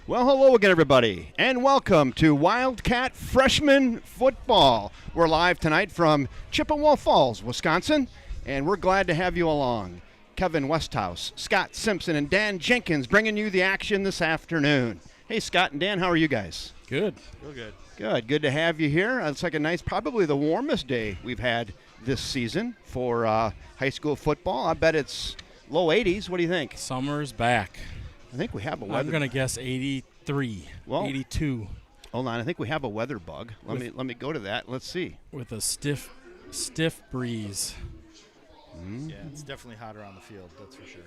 Well, hello again, everybody, and welcome to Wildcat Freshman Football. We're live tonight from Chippewa Falls, Wisconsin, and we're glad to have you along. Kevin Westhouse, Scott Simpson, and Dan Jenkins bringing you the action this afternoon. Hey, Scott and Dan, how are you guys? Good. Real good. Good to have you here. It's like a nice, probably the warmest day we've had this season for high school football. I bet it's low 80s. What do you think? Summer's back. I think we have a weather. I'm going to guess 83, 82. Hold on, I think we have a weather bug. Let me go to that. Let's see. With a stiff breeze. Yeah, it's definitely hotter on the field, that's for sure.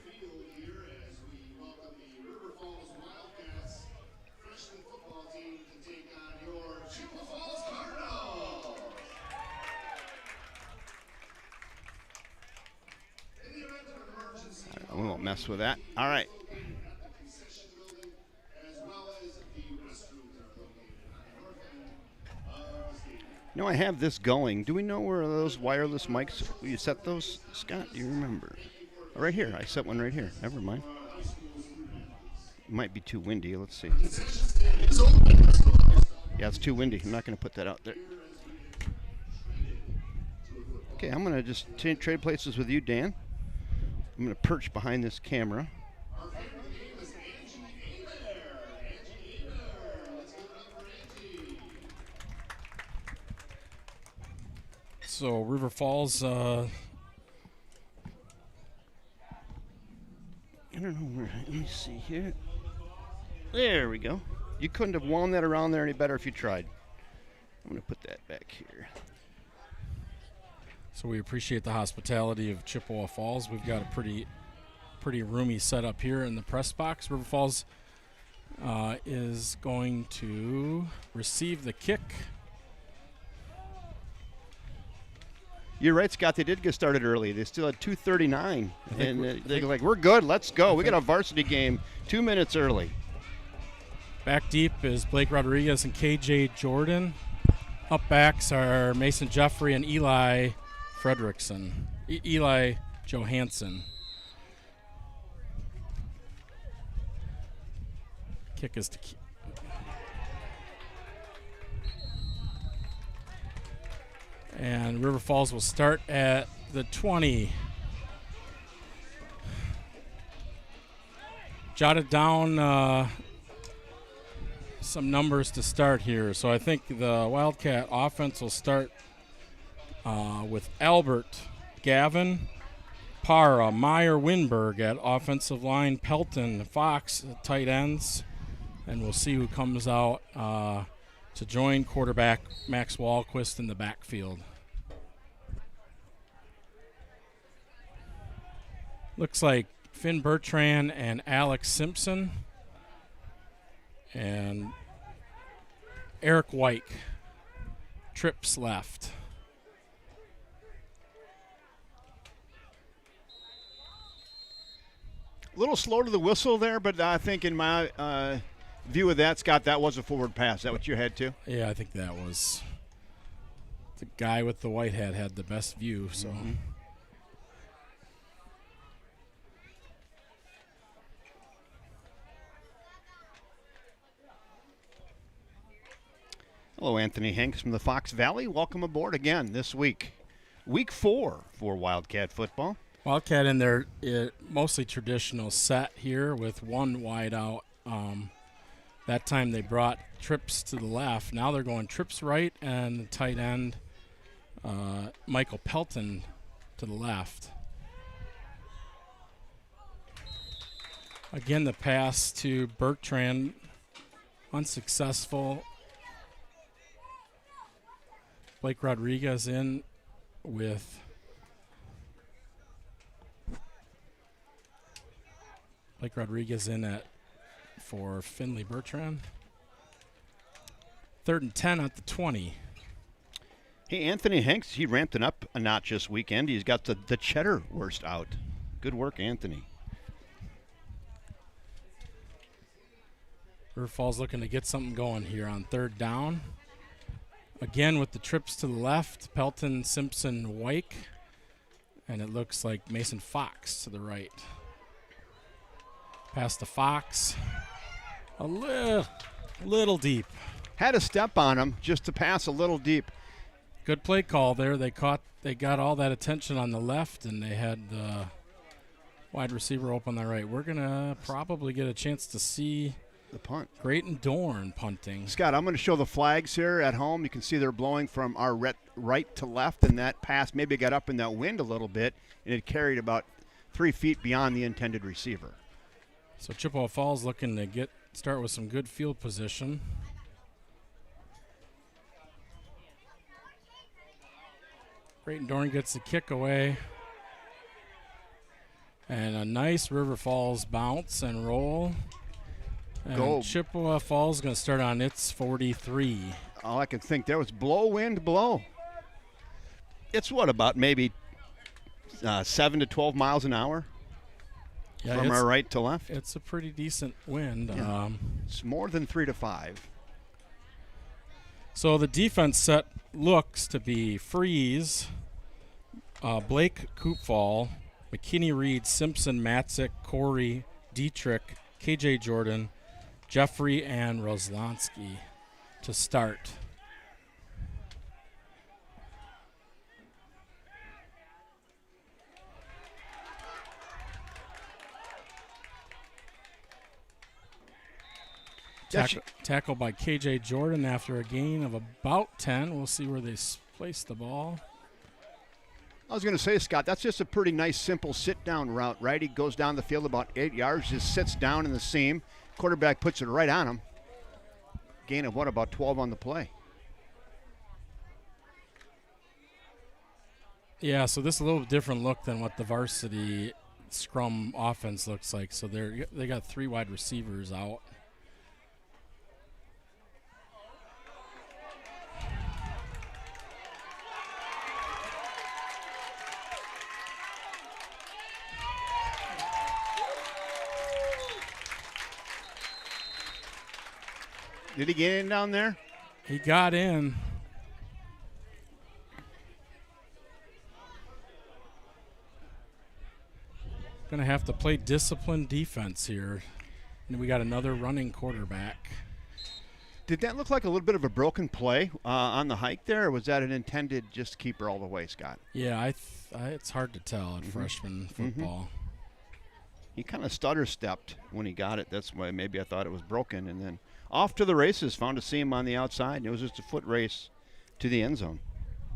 We won't mess with that. All right. No, I have this going. Do we know where those wireless mics, you set those, Scott? Do you remember? Right here. I set one right here. Never mind. It might be too windy. Let's see. Yeah, it's too windy. I'm not going to put that out there. Okay, I'm going to just trade places with you, Dan. I'm going to perch behind this camera. So River Falls, I don't know where. Let me see here. There we go. You couldn't have wound that around there any better if you tried. I'm going to put that back here. so we appreciate the hospitality of Chippewa Falls. We've got a pretty roomy setup here in the press box. River Falls is going to receive the kick. You're right, Scott. They did get started early. They still had 2:39, and they're like, "We're good. Let's go. We got a varsity game 2 minutes early." Back deep is Blake Rodriguez and KJ Jordan. Up backs are Mason Jeffrey and Eli Fredrickson. Eli Johansson. Kick is to and River Falls will start at the 20. Jotted down some numbers to start here. So I think the Wildcat offense will start with Albert, Gavin, Para, Meyer, Winberg at offensive line, Pelton, Fox at tight ends, and we'll see who comes out to join quarterback Max Wahlquist in the backfield. Looks like Finn Bertrand and Alex Simpson and Eric White. Trips left. A little slow to the whistle there, but I think in my view of that, Scott, that was a forward pass. Is that what you had to? Yeah, I think that was the guy with the white hat had the best view. So. Mm-hmm. Hello, Anthony Hanks from the Fox Valley. Welcome aboard again this week. Week 4 for Wildcat football. Wildcat in their mostly traditional set here with one wide out. That time they brought trips to the left. Now they're going trips right and the tight end, Michael Pelton, to the left. Again, the pass to Bertrand, unsuccessful. Blake Rodriguez in with for Finley Bertrand. 3rd and 10 at the 20. Hey, Anthony Hanks, he ramped it up a notch this weekend. He's got the cheddar worst out. Good work, Anthony. River Falls looking to get something going here on 3rd down. Again with the trips to the left, Pelton, Simpson, Wyke. And it looks like Mason Fox to the right. Pass to Fox. A little deep. Had a step on him just to pass a little deep. Good play call there. They got all that attention on the left, and they had the wide receiver open the right. We're going to probably get a chance to see the punt. Grayton Dorn punting. Scott, I'm going to show the flags here at home. You can see they're blowing from our right to left, and that pass maybe got up in that wind a little bit, and it carried about 3 feet beyond the intended receiver. So Chippewa Falls looking to start with some good field position. Grayton Dorn gets the kick away. And a nice River Falls bounce and roll. And Go. Chippewa Falls going to start on its 43. All I could think there was blow, wind, blow. It's what, about maybe 7 to 12 miles an hour from our right to left? It's a pretty decent wind. Yeah. It's more than 3 to 5. So the defense set looks to be Freeze, Blake Koopfall, McKinney Reed, Simpson, Matzik, Corey, Dietrich, KJ Jordan, Jeffrey, and Roslansky to start. Tackle by KJ Jordan after a gain of about 10. We'll see where they place the ball. I was going to say, Scott, that's just a pretty nice, simple sit-down route, right? He goes down the field about 8 yards, just sits down in the seam. Quarterback puts it right on him. Gain of what, about 12 on the play? Yeah, so this is a little different look than what the varsity scrum offense looks like. So they got 3 wide receivers out. Did he get in down there? He got in. Going to have to play disciplined defense here. And we got another running quarterback. Did that look like a little bit of a broken play on the hike there, or was that an intended just keeper all the way, Scott? Yeah, it's hard to tell in freshman football. He kind of stutter-stepped when he got it. That's why maybe I thought it was broken. And then off to the races, found a seam on the outside, and it was just a foot race to the end zone.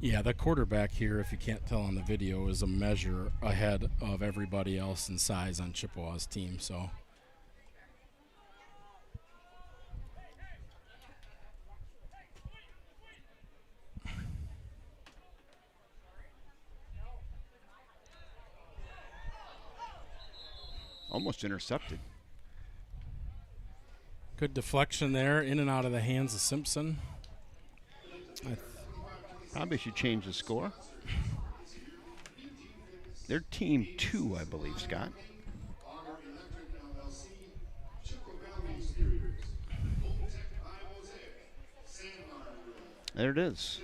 Yeah, the quarterback here, if you can't tell on the video, is a measure ahead of everybody else in size on Chippewa's team. So almost intercepted. good deflection there, in and out of the hands of Simpson. Probably should change the score. They're team 2, I believe, Scott. There it is.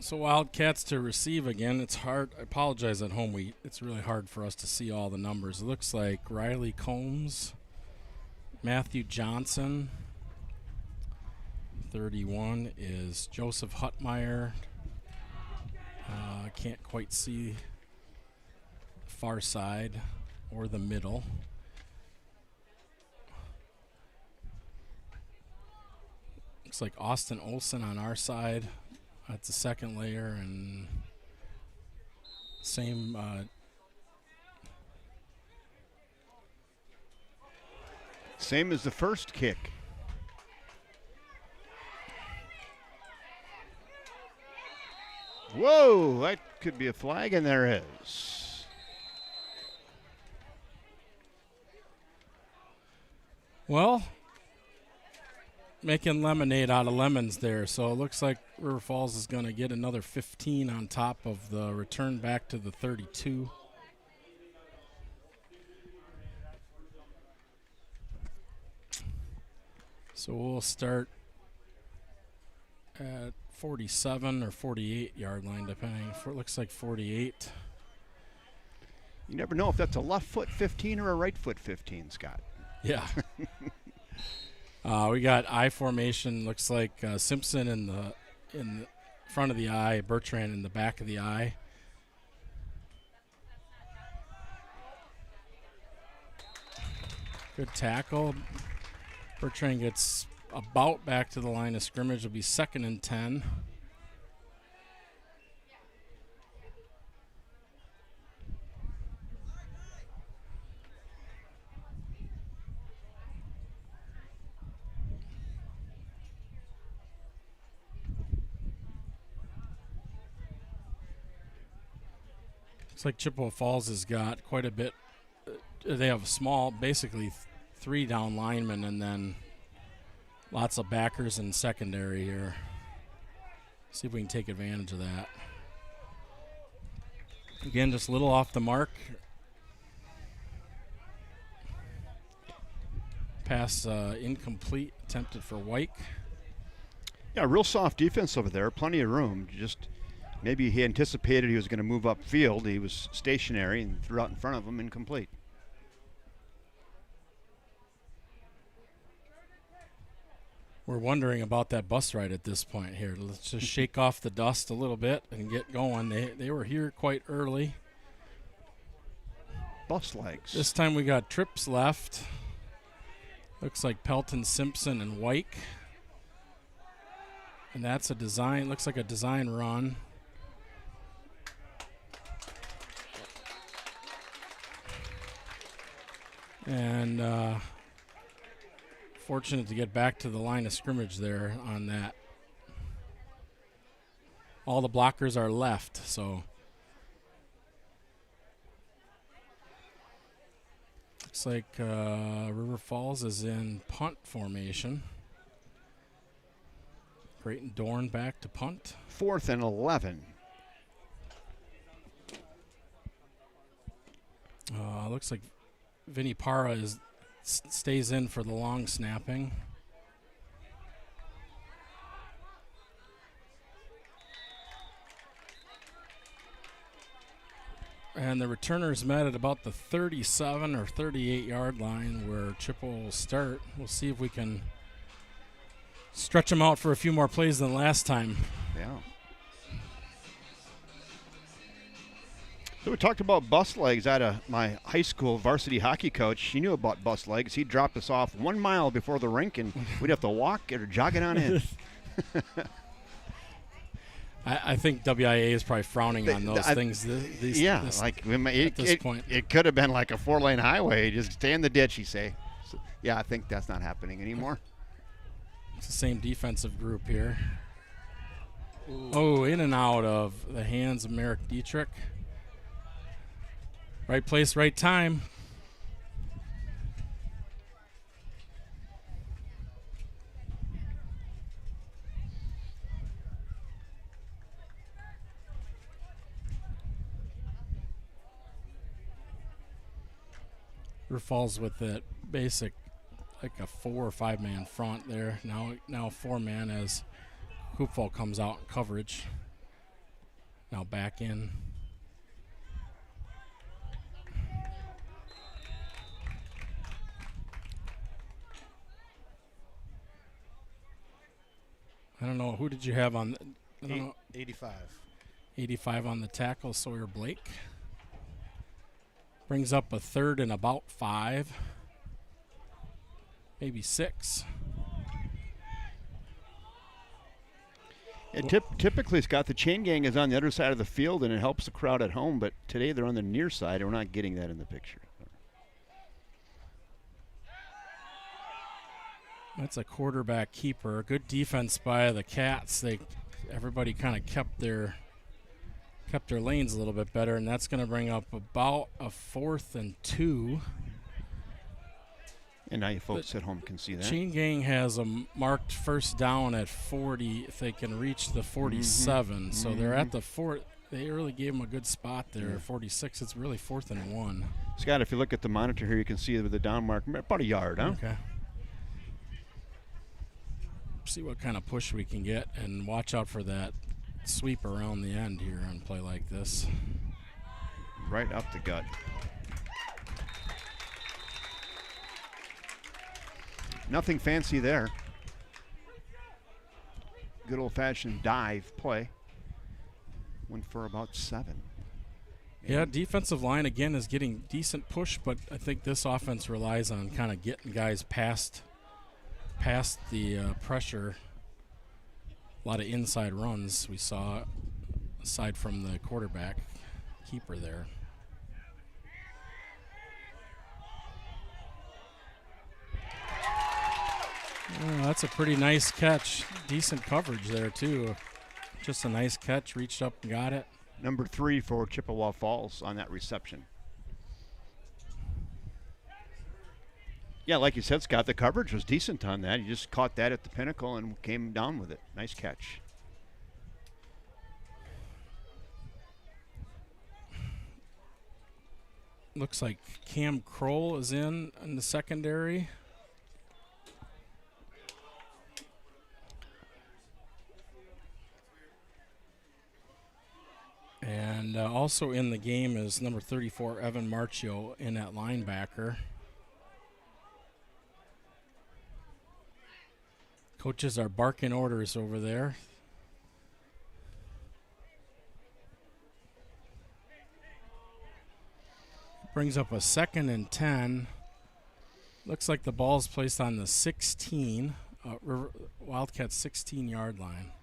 So Wildcats to receive again. It's hard. I apologize at home. It's really hard for us to see all the numbers. It looks like Riley Combs, Matthew Johnson. 31 is Joseph Huttmeyer. I can't quite see the far side or the middle. Looks like Austin Olson on our side. That's the second layer, and same same as the first kick. Whoa, that could be a flag, and there is. Well, making lemonade out of lemons there. So it looks like River Falls is going to get another 15 on top of the return back to the 32. So we'll start at 47 or 48 yard line, depending. It looks like 48. You never know if that's a left foot 15 or a right foot 15, Scott. Yeah. We got I formation. Looks like Simpson in the front of the eye, Bertrand in the back of the eye. Good tackle. Bertrand gets about back to the line of scrimmage. Will be 2nd and 10. Looks like Chippewa Falls has got quite a bit. They have small, basically 3 down linemen and then lots of backers in secondary here. See if we can take advantage of that. Again, just a little off the mark. Pass incomplete, attempted for Wyke. Yeah, real soft defense over there. Plenty of room. Just maybe he anticipated he was going to move upfield. He was stationary and threw out in front of him, incomplete. We're wondering about that bus ride at this point here. Let's just shake off the dust a little bit and get going. They were here quite early. Bus legs. This time we got trips left. Looks like Pelton, Simpson, and Wyke. And that's a design, looks like a design run. And fortunate to get back to the line of scrimmage there on that. All the blockers are left, so looks like River Falls is in punt formation. Creighton Dorn back to punt. 4th and 11. Looks like Vinny Parra stays in for the long snapping. And the returners met at about the 37 or 38 yard line where Chippewa will start. We'll see if we can stretch them out for a few more plays than last time. Yeah. So we talked about bus legs out of my high school varsity hockey coach. He knew about bus legs. He dropped us off 1 mile before the rink, and we'd have to walk or jog it on in. I think WIA is probably frowning on those things. At this point. It could have been like a 4-lane highway. Just stay in the ditch, you say. So, yeah, I think that's not happening anymore. It's the same defensive group here. Ooh. Oh, in and out of the hands of Merrick Dietrich. Right place, right time. River Falls with that basic, like a 4 or 5 man front there. Now 4 man as Hoopfall comes out in coverage. Now back in. I don't know. Who did you have on? 85. 85 on the tackle, Sawyer Blake. Brings up a 3rd and about 5. Maybe 6. And typically, Scott, the chain gang is on the other side of the field, and it helps the crowd at home. But today they're on the near side, and we're not getting that in the picture. That's a quarterback keeper. Good defense by the Cats. Everybody kind of kept their lanes a little bit better, and that's going to bring up about a 4th and 2. And now you folks at home can see that. Chain Gang has a marked first down at 40 if they can reach the 47. So they're at the 4. They really gave them a good spot there. 46, it's really 4th and 1. Scott, if you look at the monitor here, you can see with the down mark about a yard, huh? Okay. See what kind of push we can get, and watch out for that sweep around the end here on play like this. Right up the gut. Nothing fancy there. Good old-fashioned dive play. Went for about 7. Yeah, defensive line again is getting decent push, but I think this offense relies on kind of getting guys past the pressure. A lot of inside runs we saw, aside from the quarterback keeper there. Oh, that's a pretty nice catch. Decent coverage there, too. Just a nice catch. Reached up and got it. Number 3 for Chippewa Falls on that reception. Yeah, like you said, Scott, the coverage was decent on that. He just caught that at the pinnacle and came down with it. Nice catch. Looks like Cam Kroll is in the secondary. And also in the game is number 34, Evan Marchio, in at linebacker. Coaches are barking orders over there. Brings up a 2nd and 10. Looks like the ball's placed on the 16, Wildcat 16-yard line.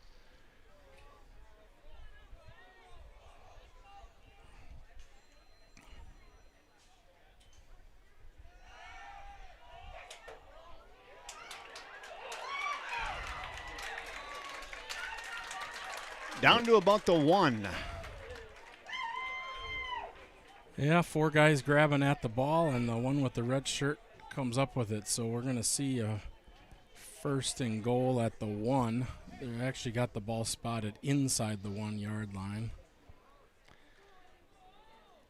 Down to about the 1. Yeah, 4 guys grabbing at the ball, and the one with the red shirt comes up with it. So we're going to see a 1st and goal at the 1. They actually got the ball spotted inside the 1-yard line.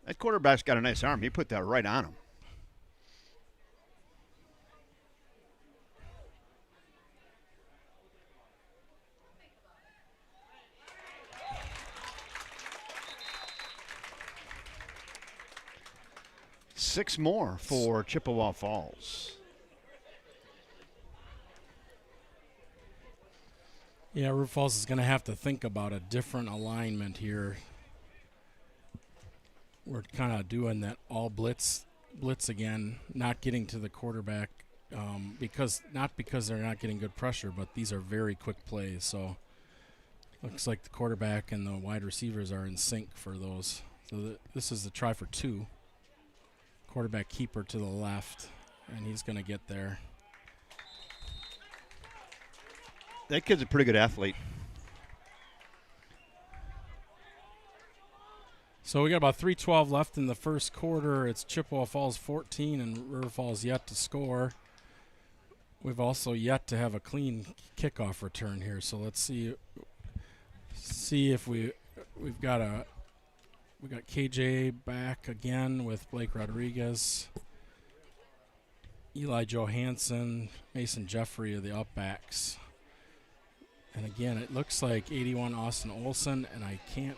That quarterback's got a nice arm. He put that right on him. Six more for Chippewa Falls. Yeah, River Falls is going to have to think about a different alignment here. We're kind of doing that all blitz again, not getting to the quarterback because they're not getting good pressure, but these are very quick plays. So looks like the quarterback and the wide receivers are in sync for those. So this is the try for 2. Quarterback keeper to the left, and he's going to get there. That kid's a pretty good athlete. So we got about 3:12 left in the first quarter. It's Chippewa Falls 14 and River Falls yet to score. We've also yet to have a clean kickoff return here. So let's see if we've got KJ back again with Blake Rodriguez, Eli Johansson, Mason Jeffrey are the upbacks. And again, it looks like 81 Austin Olson, and I can't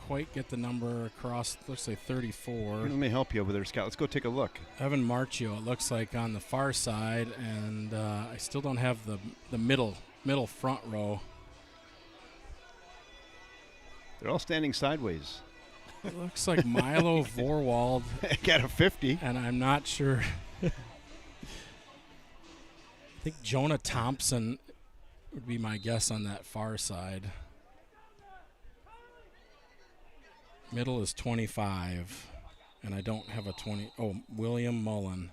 quite get the number across. It looks like 34. Let me help you over there, Scott. Let's go take a look. Evan Marchio, it looks like on the far side, and I still don't have the middle front row. They're all standing sideways. It looks like Milo Vorwald. Got a 50. And I'm not sure. I think Jonah Thompson would be my guess on that far side. Middle is 25, and I don't have a 20. Oh, William Mullen.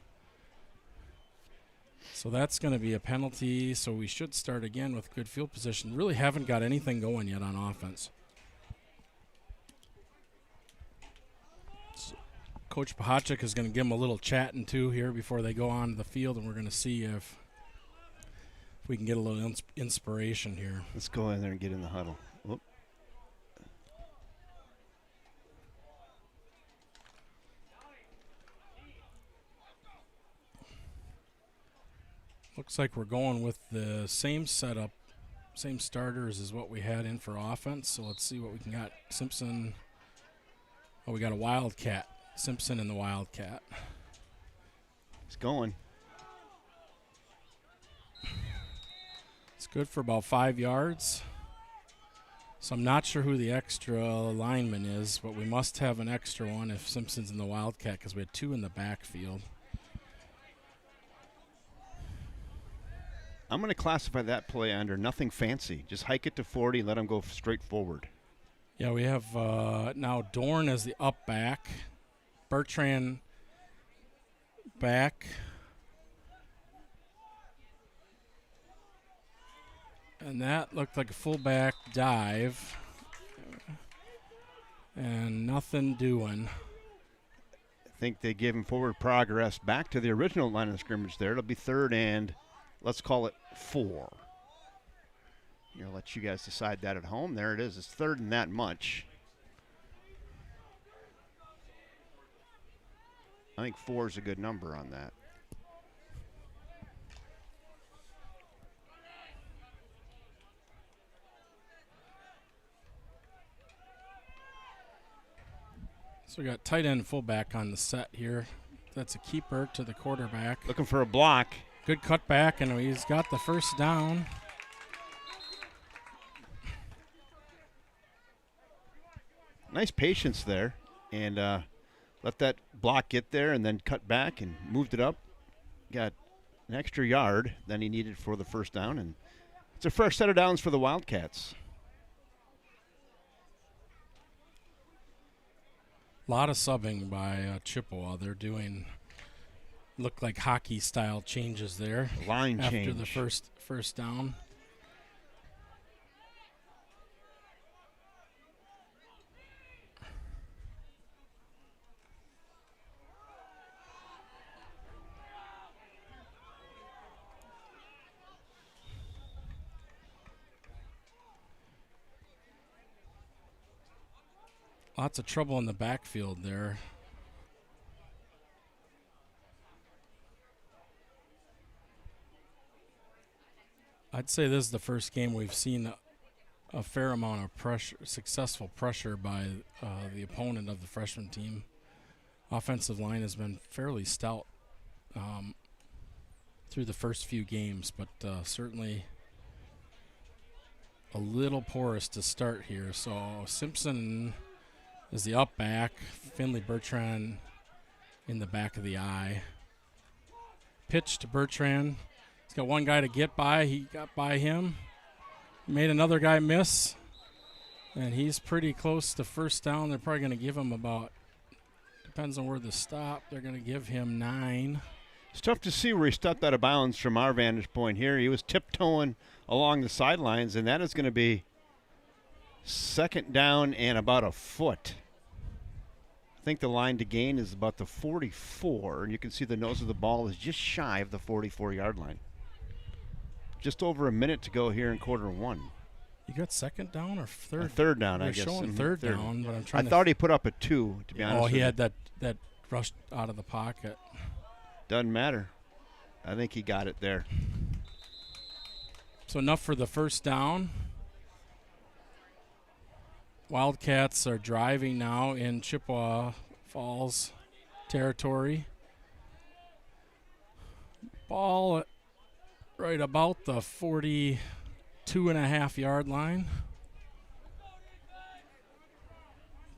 So that's going to be a penalty, so we should start again with good field position. Really haven't got anything going yet on offense. So Coach Pahachik is going to give them a little chatting too here before they go on the field, and we're going to see if we can get a little inspiration here. Let's go in there and get in the huddle. Whoop. Looks like we're going with the same setup, same starters as what we had in for offense. So let's see what we can got. Simpson. Oh, we got a Wildcat. Simpson and the Wildcat. He's going. good for about 5 yards. So I'm not sure who the extra lineman is, but we must have an extra one if Simpson's in the Wildcat because we had 2 in the backfield. I'm going to classify that play under nothing fancy. Just hike it to 40 and let them go straight forward. Yeah, we have now Dorn as the up back. Bertrand back. And that looked like a fullback dive. And nothing doing. I think they give him forward progress back to the original line of scrimmage there. It'll be 3rd and, let's call it 4. I'll let you guys decide that at home. There it is. It's 3rd and that much. I think 4 is a good number on that. So we got tight end and fullback on the set here. That's a keeper to the quarterback. Looking for a block. Good cutback, and he's got the first down. Nice patience there, and let that block get there and then cut back and moved it up. Got an extra yard than he needed for the first down, and it's a fresh set of downs for the Wildcats. A lot of subbing by Chippewa. They're doing look like hockey style changes there. Line after change. the first down. Lots of trouble in the backfield there. I'd say this is the first game we've seen a fair amount of pressure, successful pressure by the opponent of the freshman team. Offensive line has been fairly stout through the first few games, but certainly a little porous to start here. So Simpson is the up back. Finley Bertrand in the back of the eye. Pitch to Bertrand. He's got one guy to get by. He got by him. Made another guy miss. And he's pretty close to first down. They're probably going to give him about, depends on where the stop, they're going to give him 9. It's tough to see where he stepped out of bounds from our vantage point here. He was tiptoeing along the sidelines, and that is going to be 2nd down and about a foot. I think the line to gain is about the 44, and you can see the nose of the ball is just shy of the 44-yard line. Just over a minute to go here in quarter 1. You got 2nd down or 3rd? 3rd down, I guess. You're showing 3rd down, but I'm trying I thought he put up a 2, to be honest. Oh, with he you. had that rush out of the pocket. Doesn't matter. I think he got it there. So enough for the first down. Wildcats are driving now in Chippewa Falls territory. Ball right about the 42.5-yard line.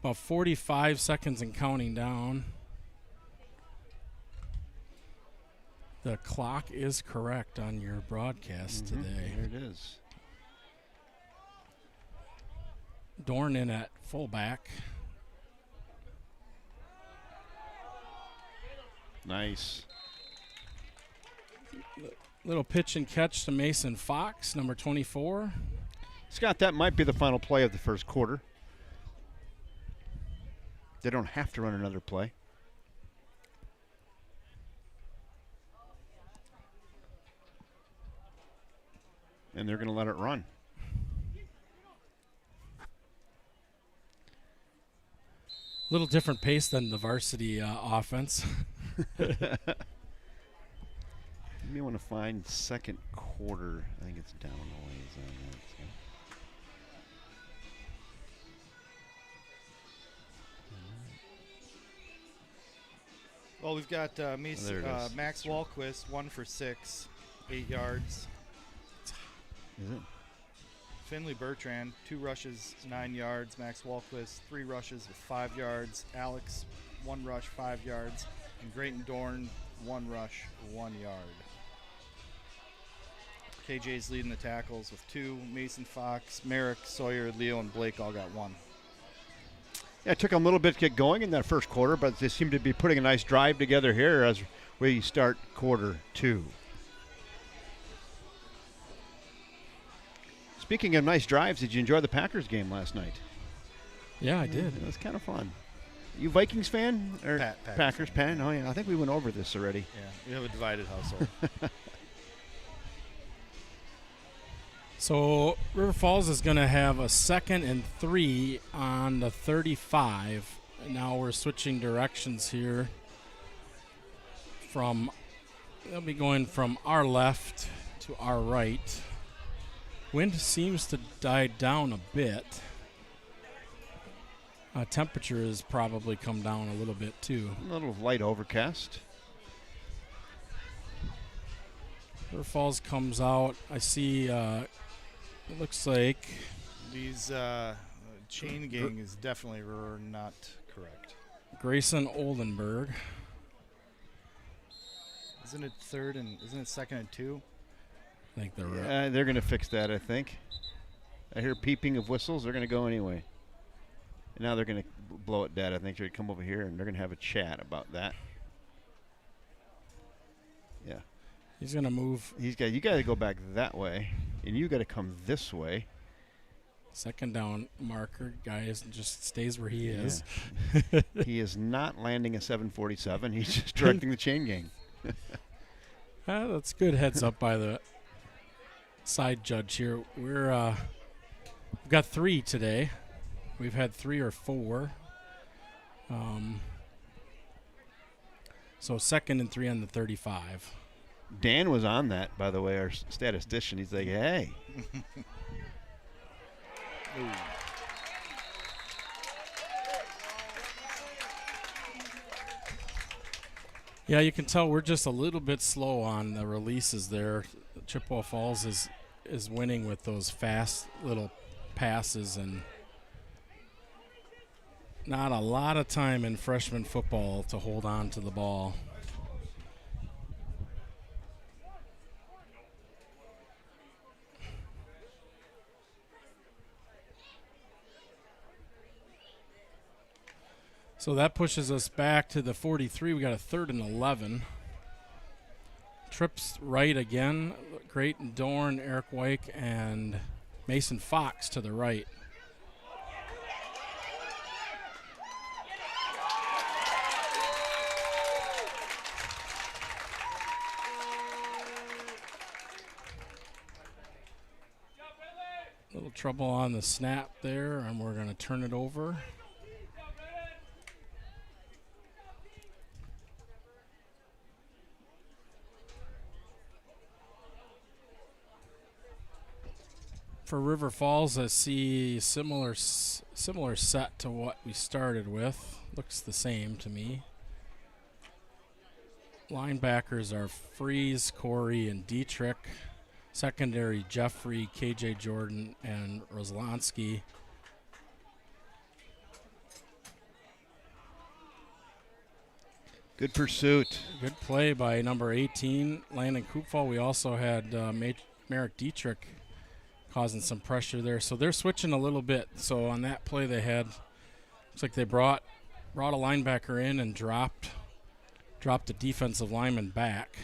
About 45 seconds and counting down. The clock is correct on your broadcast today. There it is. Dorn in at fullback. Nice. Little pitch and catch to Mason Fox, number 24. Scott, that might be the final play of the first quarter. They don't have to run another play. And they're going to let it run. Little different pace than the varsity offense. You may want to find second quarter. I think it's down a ways on that. So. Well, we've got there it is. Max Walquist, 1 for 6, 8 yards. Is it? Finley Bertrand, 2 rushes, 9 yards. Max Walquist, 3 rushes with 5 yards. Alex, 1 rush, 5 yards. And Grayton Dorn, 1 rush, 1 yard. KJ's leading the tackles with 2. Mason Fox, Merrick, Sawyer, Leo, and Blake all got 1. Yeah, it took them a little bit to get going in that first quarter, but they seem to be putting a nice drive together here as we start quarter 2. Speaking of nice drives, did you enjoy the Packers game last night? Yeah, I did. It was kind of fun. You Vikings fan or Packers fan? Oh yeah, I think we went over this already. Yeah, we have a divided household. So River Falls is going to have a 2nd and 3 on the 35. And now we're switching directions here. They'll be going from our left to our right. Wind seems to die down a bit. Temperature has probably come down a little bit too. A little light overcast. River Falls comes out. I see it looks like These chain gang is definitely not correct. Grayson Oldenburg. Isn't it 2nd and 2? I think they're right. They're going to fix that, I think. I hear peeping of whistles. They're going to go anyway. And now they're going to blow it dead. I think they're going to come over here and they're going to have a chat about that. Yeah. He's going to move. You got to go back that way, and you got to come this way. 2nd down marker. Guy just stays where he is. He is not landing a 747. He's just directing the chain gang. That's good heads up by the side judge here. We've got 3 today. We've had 3 or 4. So 2nd and 3 on the 35. Dan was on that, by the way, our statistician. He's like, hey. Yeah, you can tell we're just a little bit slow on the releases there. Chippewa Falls is winning with those fast little passes, and not a lot of time in freshman football to hold on to the ball. So that pushes us back to the 43. We got a 3rd and 11. Trips right again. Grayton Dorn, Eric Wyke, and Mason Fox to the right. Little trouble on the snap there, and we're going to turn it over. For River Falls, I see similar set to what we started with. Looks the same to me. Linebackers are Freeze, Corey, and Dietrich. Secondary, Jeffrey, KJ Jordan, and Roslansky. Good pursuit. Good play by number 18, Landon Kupfall. We also had Merrick Dietrich causing some pressure there. So they're switching a little bit. So on that play they had, looks like they brought a linebacker in and dropped the defensive lineman back.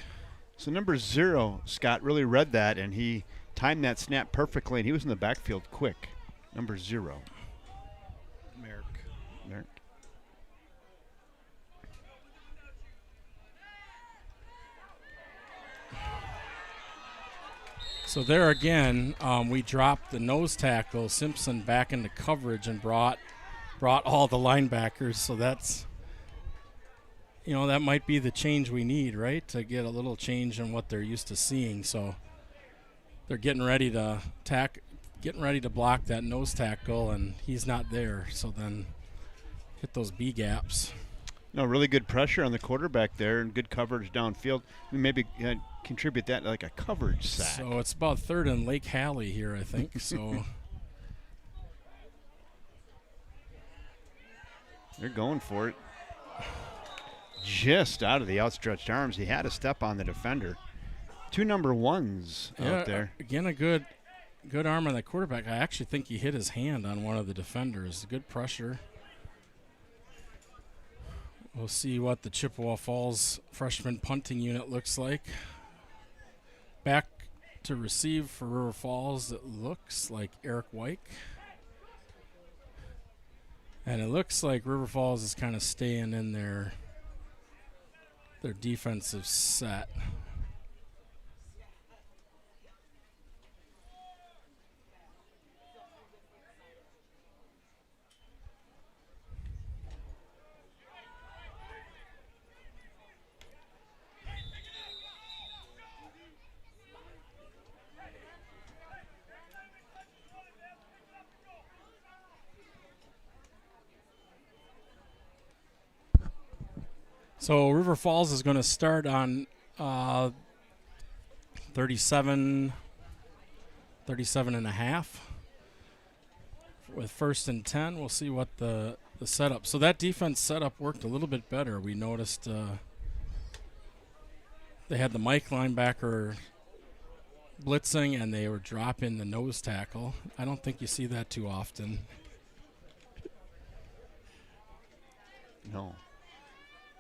So number 0, Scott, really read that, and he timed that snap perfectly, and he was in the backfield quick. Number 0. Merrick. So there again, we dropped the nose tackle, Simpson, back into coverage and brought all the linebackers. So that's, that might be the change we need, right? To get a little change in what they're used to seeing. So they're getting ready to block that nose tackle, and he's not there. So then hit those B gaps. No, really good pressure on the quarterback there and good coverage downfield. Maybe contribute that like a coverage sack. So it's about third and Lake Hallie here, I think. So they're going for it. Just out of the outstretched arms. He had a step on the defender. 2 number 1s out there. Again, a good arm on the quarterback. I actually think he hit his hand on one of the defenders. Good pressure. We'll see what the Chippewa Falls freshman punting unit looks like. Back to receive for River Falls, it looks like Eric Wyke. And it looks like River Falls is kind of staying in their defensive set. So River Falls is going to start on 37 and a half with 1st and 10. We'll see what the setup. So that defense setup worked a little bit better. We noticed they had the Mike linebacker blitzing and they were dropping the nose tackle. I don't think you see that too often. No.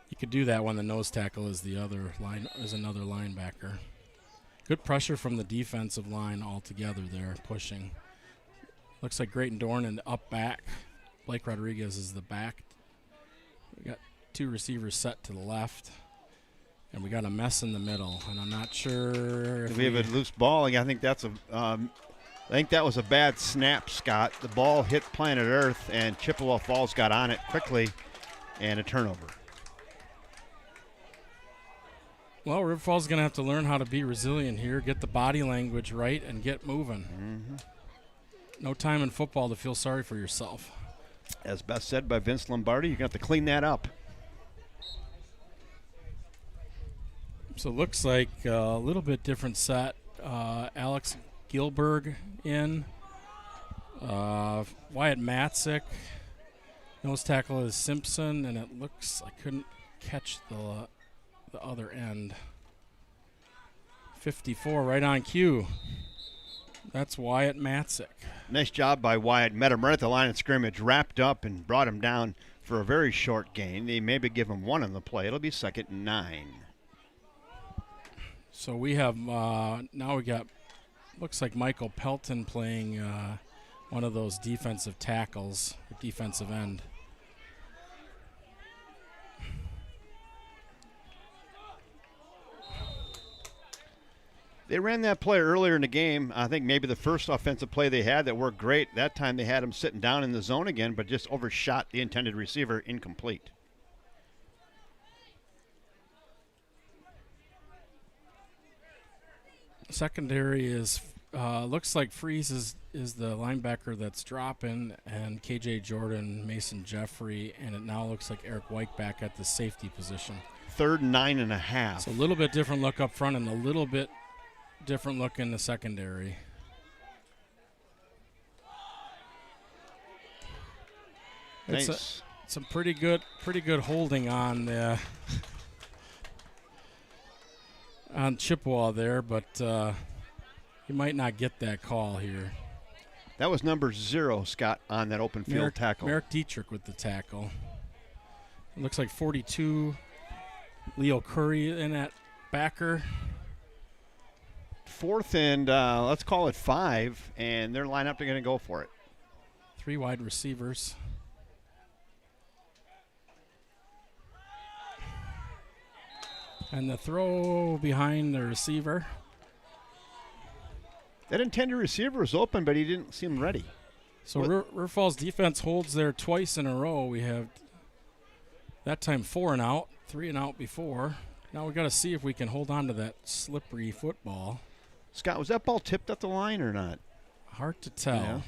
You could do that when the nose tackle is another linebacker. Good pressure from the defensive line altogether there, pushing. Looks like Grayton Dorn and up back. Blake Rodriguez is the back. We got 2 receivers set to the left, and we got a mess in the middle. And I'm not sure if we have a loose ball. I think that was a bad snap, Scott. The ball hit planet Earth, and Chippewa Falls got on it quickly, and a turnover. Well, River Falls is going to have to learn how to be resilient here, get the body language right, and get moving. Mm-hmm. No time in football to feel sorry for yourself. As best said by Vince Lombardi, you're going to have to clean that up. So it looks like a little bit different set. Alex Gilberg in. Wyatt Matzik. Nose tackle is Simpson, and it looks, I couldn't catch the other end. 54 right on cue. That's Wyatt Matzik. Nice job by Wyatt. Met him right at the line of scrimmage, wrapped up and brought him down for a very short gain. They maybe give him 1 on the play. It'll be 2nd and 9. So we have now we got, looks like Michael Pelton playing one of those defensive tackles, defensive end. They ran that play earlier in the game. I think maybe the first offensive play they had that worked great. That time they had him sitting down in the zone again, but just overshot the intended receiver, incomplete. Secondary is looks like Freeze is the linebacker that's dropping, and KJ Jordan, Mason Jeffrey, and it now looks like Eric Wyke back at the safety position. 3rd and 9.5. It's a little bit different look up front and a little bit different look in the secondary. Nice. It's some pretty good holding on on Chippewa there, but he might not get that call here. That was number 0, Scott, on that open field tackle. Merrick Dietrich with the tackle. It looks like 42. Leo Curry in at backer. 4th and let's call it 5, and their lineup, they're going to go for it. 3 wide receivers. And the throw behind the receiver. That intended receiver was open, but he didn't seem ready. So River Falls defense holds there twice in a row. We have that time 4 and out, 3 and out before. Now we got to see if we can hold on to that slippery football. Scott, was that ball tipped at the line or not? Hard to tell.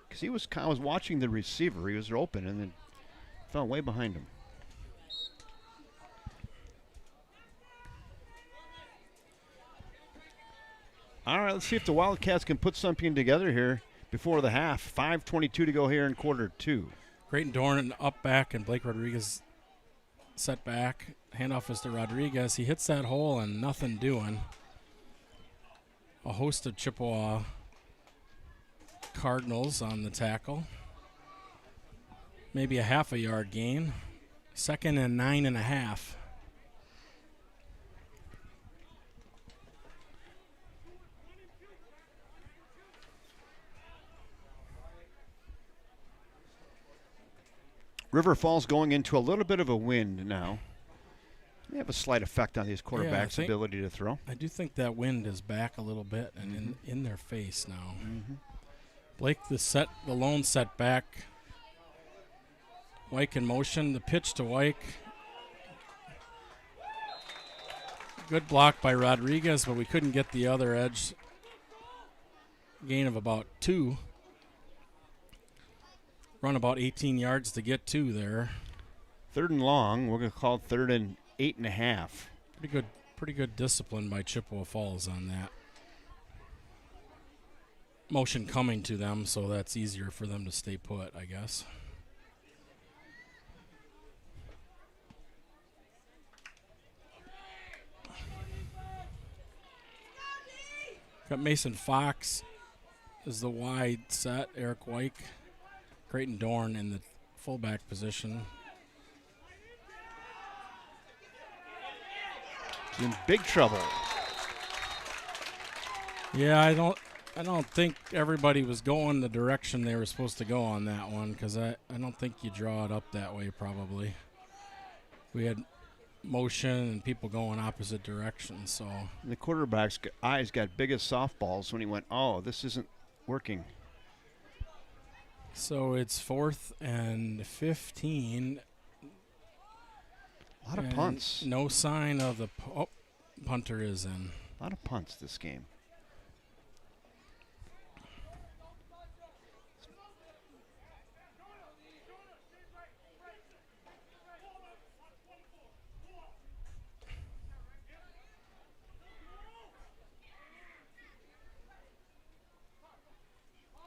Because I was watching the receiver. He was open, and then Fell way behind him. All right, let's see if the Wildcats can put something together here before the half. 5:22 to go here in quarter 2. Creighton Dorn up back, and Blake Rodriguez set back. Handoff is to Rodriguez. He hits that hole and nothing doing. A host of Chippewa Cardinals on the tackle. Maybe a half a yard gain. 2nd and 9.5. River Falls going into a little bit of a wind now. They have a slight effect on these quarterbacks' ability to throw. I do think that wind is back a little bit and in their face now. Blake, the lone set back. Wyke in motion, the pitch to Wyke. Good block by Rodriguez, but we couldn't get the other edge. Gain of about 2. Run about 18 yards to get 2 there. 3rd and long. We're going to call it 3rd and 8.5. Pretty good discipline by Chippewa Falls on that. Motion coming to them, so that's easier for them to stay put, I guess. Got Mason Fox as the wide set. Eric Wyke. Creighton Dorn in the fullback position. He's in big trouble. Yeah, I don't think everybody was going the direction they were supposed to go on that one, because I don't think you draw it up that way probably. We had motion and people going opposite directions, so. The quarterback's eyes got big as softballs when he went, oh, this isn't working. So it's 4th and 15. A lot of punts. No sign of the punter is in. A lot of punts this game.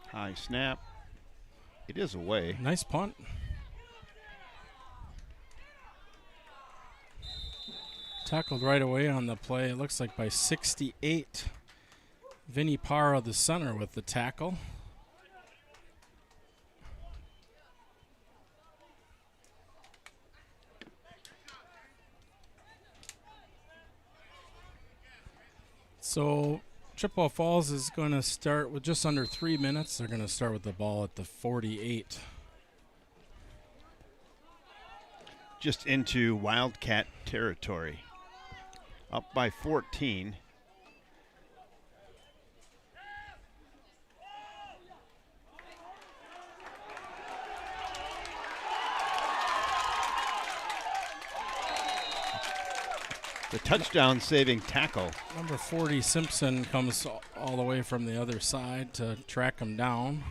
High snap. It is away. Nice punt. Tackled right away on the play. It looks like by 68. Vinny Parra, the center, with the tackle. So Chippewa Falls is going to start with just under 3 minutes. They're going to start with the ball at the 48. Just into Wildcat territory. Up by 14. The touchdown saving tackle. Number 40, Simpson, comes all the way from the other side to track him down.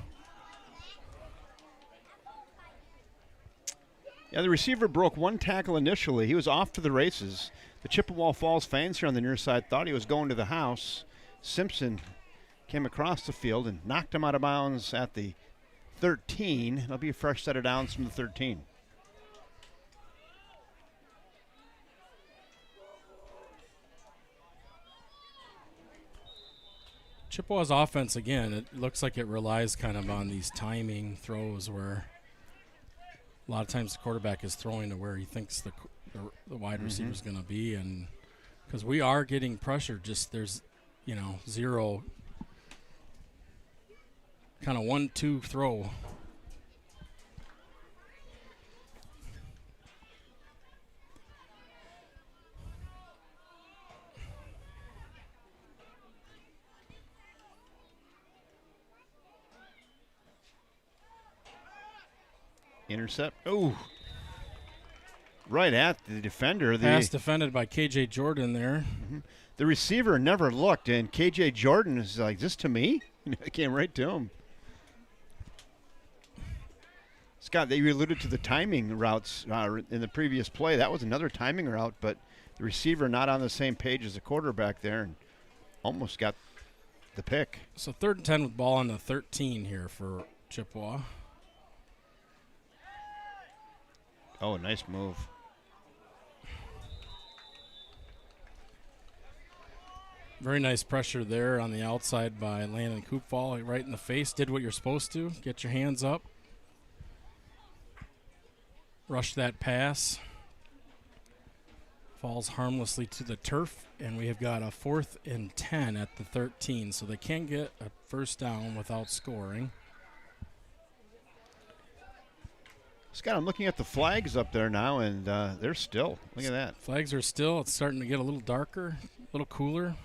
Yeah, the receiver broke one tackle initially. He was off to the races. The Chippewa Falls fans here on the near side thought he was going to the house. Simpson came across the field and knocked him out of bounds at the 13. It'll be a fresh set of downs from the 13. Chippewa's offense, again, it looks like it relies kind of on these timing throws where a lot of times the quarterback is throwing to where he thinks the wide receiver is going to be. And because we are getting pressure, just there's, zero kind of 1-2 throw. Intercept. Oh, right at the defender. Pass defended by K.J. Jordan there. The receiver never looked, and K.J. Jordan is like, "This to me?" It came right to him. Scott, you alluded to the timing routes in the previous play. That was another timing route, but the receiver not on the same page as the quarterback there and almost got the pick. So 3rd and 10 with ball on the 13 here for Chippewa. Oh, nice move. Very nice pressure there on the outside by Landon Koopfall. Right in the face. Did what you're supposed to. Get your hands up. Rush that pass. Falls harmlessly to the turf, and we have got a 4th and 10 at the 13, so they can't get a first down without scoring. Scott, I'm looking at the flags up there now, and they're still. Look at that. Flags are still. It's starting to get a little darker, a little cooler.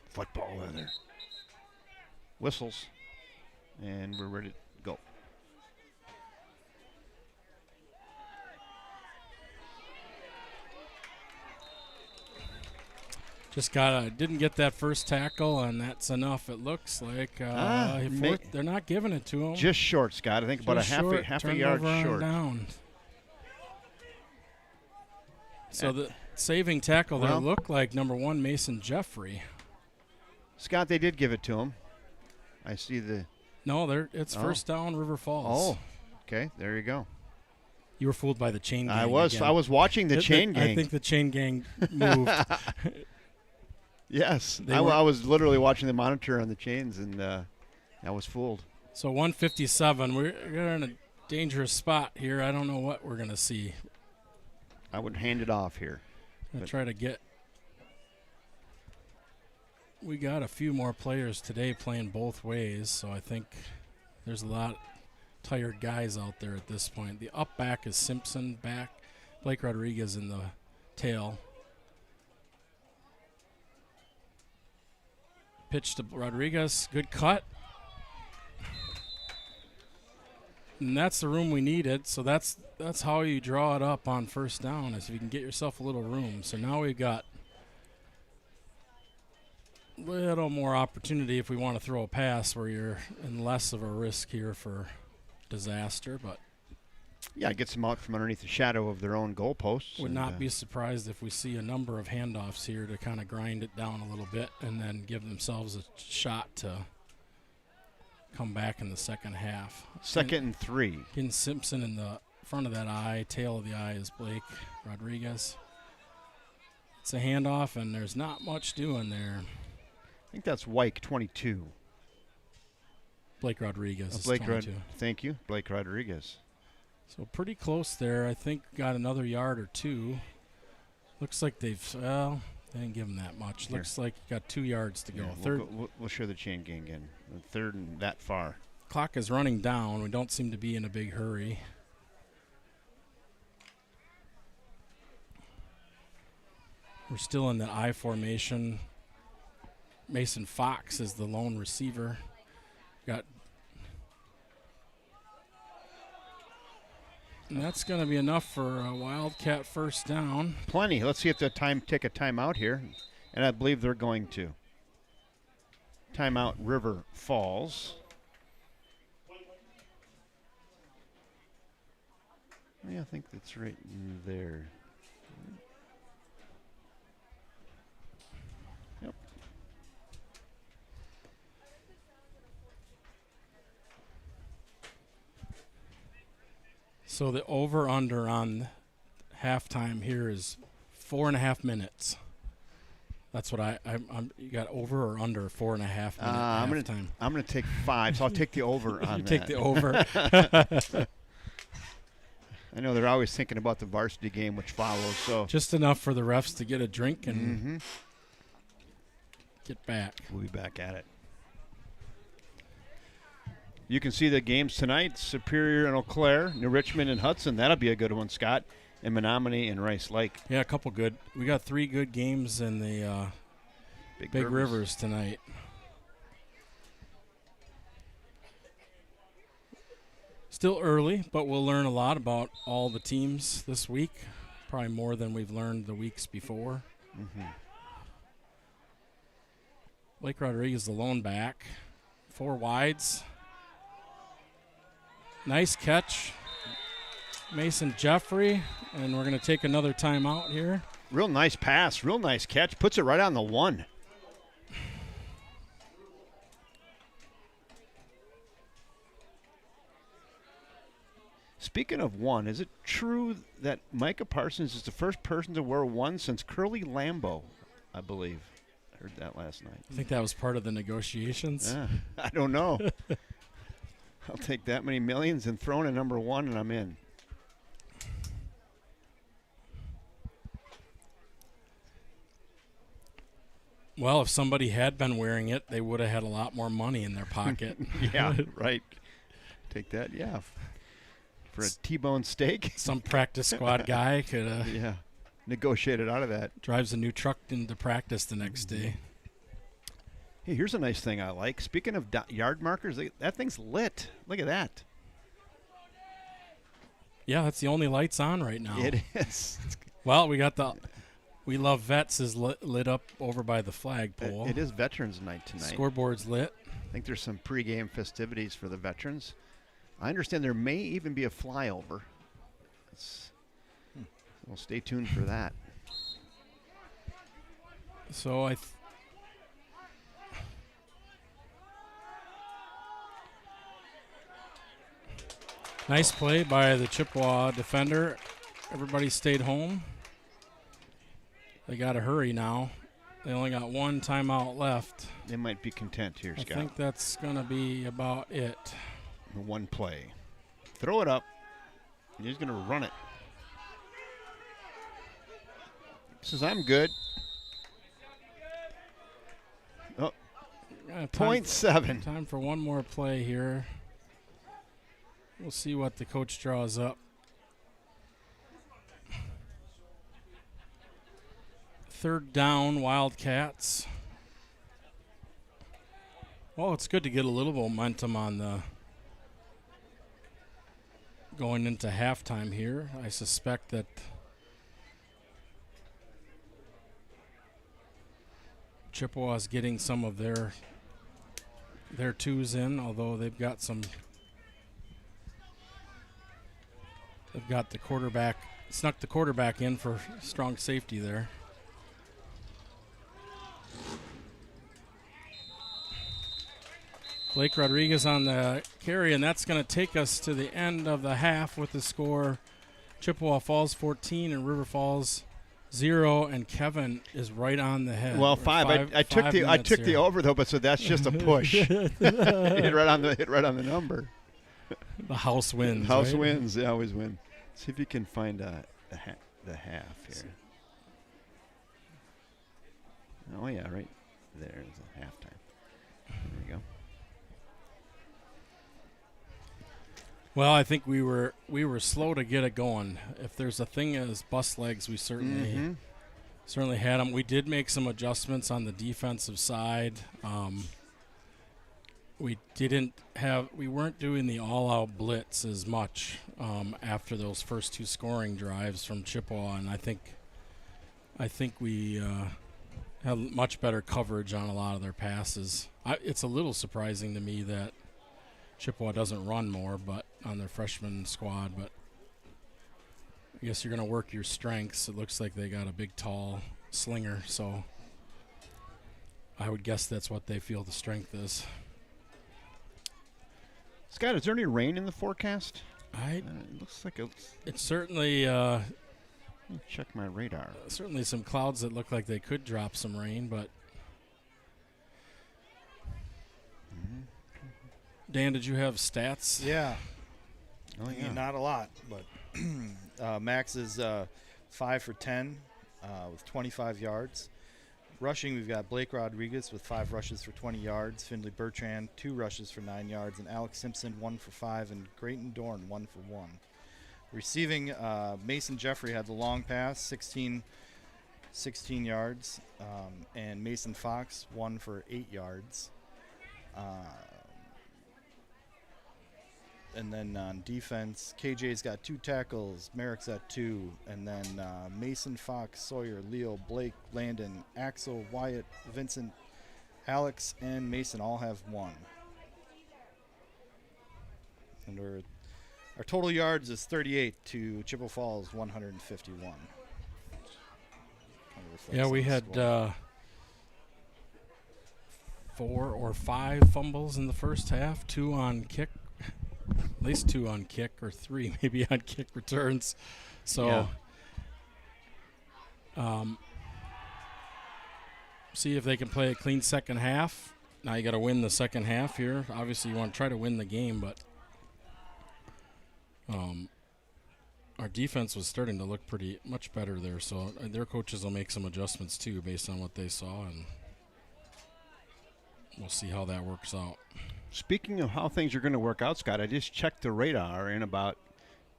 Football weather. Whistles, and we're ready to go. Just didn't get that first tackle, and that's enough. It looks like they're not giving it to him. Just short, Scott. I think about half a yard short. Down. So the saving tackle there looked like number 1 Mason Jeffrey. Scott, they did give it to him. I see the. No, it's first down, River Falls. Oh, okay. There you go. You were fooled by the chain gang. I was. Again. I was watching the chain gang. I think the chain gang moved. Yes, I was literally watching the monitor on the chains, and I was fooled. So 157, we're in a dangerous spot here. I don't know what we're going to see. I would hand it off here. I'm try to get. We got a few more players today playing both ways, so I think there's a lot of tired guys out there at this point. The up back is Simpson back, Blake Rodriguez in the tail. Pitch to Rodriguez, good cut. And that's the room we needed, so that's how you draw it up on first down, is if you can get yourself a little room. So now we've got a little more opportunity if we want to throw a pass where you're in less of a risk here for disaster, but yeah, it gets them out from underneath the shadow of their own goalposts. Would not be surprised if we see a number of handoffs here to kind of grind it down a little bit and then give themselves a shot to come back in the second half. 2nd and 3. Getting Simpson in the front of that eye, tail of the eye is Blake Rodriguez. It's a handoff, and there's not much doing there. I think that's Wyke, 22. Blake Rodriguez is Blake 22. Thank you, Blake Rodriguez. So pretty close there. I think got another yard or 2. Looks like they didn't give him that much. Here. Looks like got 2 yards to go. Yeah, we'll share the chain gang again. 3rd and that far. Clock is running down. We don't seem to be in a big hurry. We're still in the I formation. Mason Fox is the lone receiver. And that's going to be enough for a Wildcat first down. Plenty. Let's see if they take a timeout here. And I believe they're going to. Timeout, River Falls. Yeah, I think that's right in there. Yep. So the over-under on halftime here is 4.5 minutes. That's what I'm. You got over or under 4.5 minutes halftime? I'm gonna take 5, so I'll take the over on you that. Take the over. I know they're always thinking about the varsity game which follows. So just enough for the refs to get a drink and get back. We'll be back at it. You can see the games tonight: Superior and Eau Claire, New Richmond and Hudson. That'll be a good one, Scott. And Menominee and Rice Lake. Yeah, a couple good. We got 3 good games in the Big Rivers tonight. Still early, but we'll learn a lot about all the teams this week. Probably more than we've learned the weeks before. Blake Rodriguez, the lone back. 4 wides. Nice catch, Mason Jeffrey, and we're going to take another timeout here. Real nice pass, real nice catch. Puts it right on the 1. Speaking of 1, is it true that Micah Parsons is the first person to wear 1 since Curly Lambeau, I believe? I heard that last night. I think that was part of the negotiations. I don't know. I'll take that many millions and throw in a number 1 and I'm in. Well, if somebody had been wearing it, they would have had a lot more money in their pocket. Yeah, right. Take that, yeah. For a T-bone steak. Some practice squad guy could yeah, negotiated out of that. Drives a new truck into practice the next day. Hey, here's a nice thing I like. Speaking of yard markers, that thing's lit. Look at that. Yeah, that's the only lights on right now. It is. Well, we got the We Love Vets is lit up over by the flagpole. It is Veterans Night tonight. Scoreboard's lit. I think there's some pregame festivities for the veterans. I understand there may even be a flyover. We'll stay tuned for that. So nice play by the Chippewa defender. Everybody stayed home. They got to hurry now. They only got 1 timeout left. They might be content here, Scott. I think that's going to be about it. 1 play. Throw it up. He's going to run it. Says, I'm good. Oh, .7. Time for 1 more play here. We'll see what the coach draws up. 3rd down, Wildcats. Well, it's good to get a little momentum on the going into halftime here. I suspect that Chippewa is getting some of their 2s in, although they've got the quarterback, snuck the quarterback in for strong safety there. Blake Rodriguez on the carry, and that's going to take us to the end of the half with the score Chippewa Falls 14 and River Falls 0, and Kevin is right on the head. Well, 5. I took the over though, but so that's just a push. hit right on the number. The house wins. House right? wins. They always win. See if you can find the half here. Oh yeah, right there's a halftime. There you go. Well, I think we were slow to get it going. If there's a thing as bus legs, we certainly had them. We did make some adjustments on the defensive side. We weren't doing the all-out blitz as much after those first 2 scoring drives from Chippewa, and I think we had much better coverage on a lot of their passes. It's a little surprising to me that Chippewa doesn't run more, but on their freshman squad. But I guess you're going to work your strengths. It looks like they got a big, tall slinger, so I would guess that's what they feel the strength is. Scott, is there any rain in the forecast? It looks like it's certainly let me check my radar. Certainly some clouds that look like they could drop some rain, but Dan, did you have stats? Yeah. Oh, yeah. Not a lot, but Max is 5 for 10 with 25 yards. Rushing, we've got Blake Rodriguez with 5 rushes for 20 yards, Findlay Bertrand 2 rushes for 9 yards, and Alex Simpson 1 for 5, and Grayton Dorn 1 for 1. Receiving, Mason Jeffrey had the long pass, 16 yards, and Mason Fox 1 for 8 yards. And then on defense, KJ's got 2 tackles, Merrick's got 2, and then Mason, Fox, Sawyer, Leo, Blake, Landon, Axel, Wyatt, Vincent, Alex, and Mason all have 1. And Our total yards is 38 to Chippewa Falls 151. Kinda reflects Yeah, we on the had score. 4 or 5 fumbles in the first half, 2 on kick, at least 2 on kick, or 3 maybe on kick returns. So, see if they can play a clean second half. Now you got to win the second half here. Obviously, you want to try to win the game, but our defense was starting to look pretty much better there. So their coaches will make some adjustments too, based on what they saw, and we'll see how that works out. Speaking of how things are going to work out, Scott, I just checked the radar, and about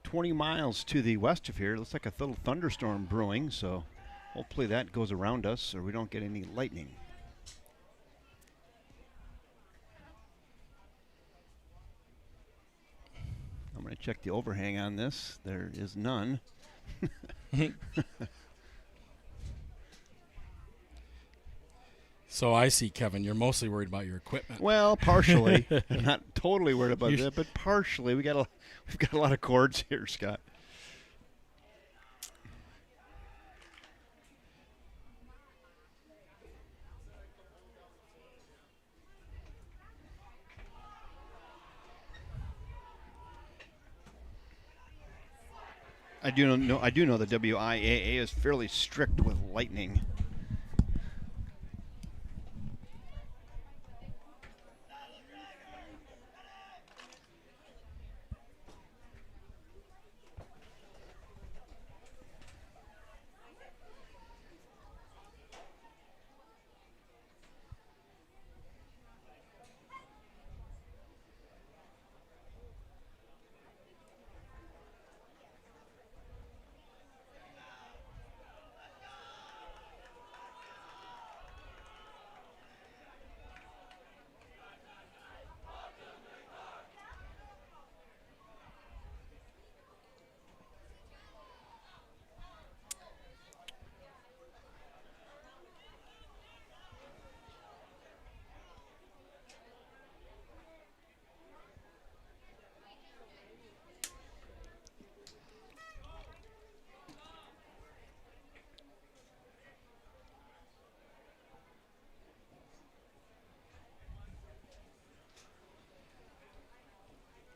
20 miles to the west of here, it looks like a little thunderstorm brewing, so hopefully that goes around us or we don't get any lightning. I'm going to check the overhang on this. There is none. So I see, Kevin, you're mostly worried about your equipment. Well, partially. I'm not totally worried about that, but partially. We've got a lot of cords here, Scott. I do know the WIAA is fairly strict with lightning.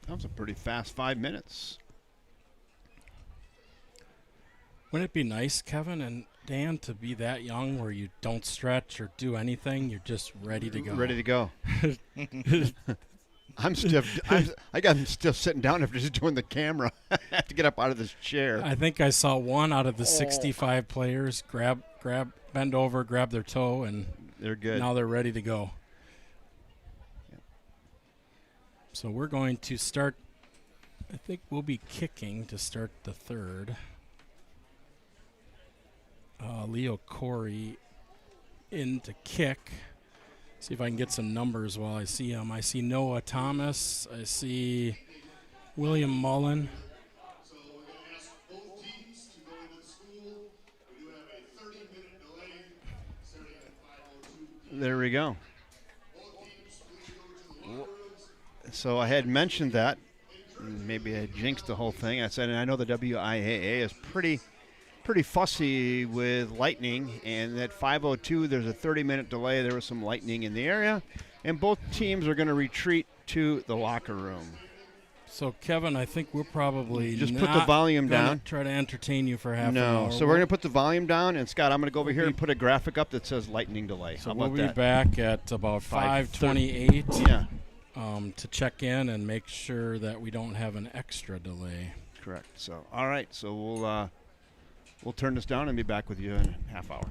That was a pretty fast 5 minutes. Wouldn't it be nice, Kevin and Dan, to be that young where you don't stretch or do anything? You're just ready to go. Ready to go. I'm stiff. I got him still sitting down after just doing the camera. I have to get up out of this chair. I think I saw one out of the 65 players bend over, grab their toe, and They're good. now they're ready to go. Yep. So we're going to start. I think we'll be kicking to start the third. Leo Corey in to kick. See if I can get some numbers while I see him. I see Noah Thomas. I see William Mullen. So we're going to ask both teams to go into the school. We do have a 30-minute delay starting at 5:02. There we go. Both teams, please go to the locker rooms. So I had mentioned that. Maybe I jinxed the whole thing. I said, and I know the WIAA is pretty fussy with lightning, and at 5:02 there's a 30-minute delay. There was some lightning in the area, and both teams are going to retreat to the locker room. So, Kevin, I think we're probably Just put not the volume gonna down. Try to entertain you for half an No, hour. so we're going to put the volume down, and Scott, I'm going to go over here We'll and put a graphic up that says lightning delay. So How we'll about be that? back at about 5:28 Yeah, to check in and make sure that we don't have an extra delay. correct. So, all right, so we'll turn this down and be back with you in a half hour.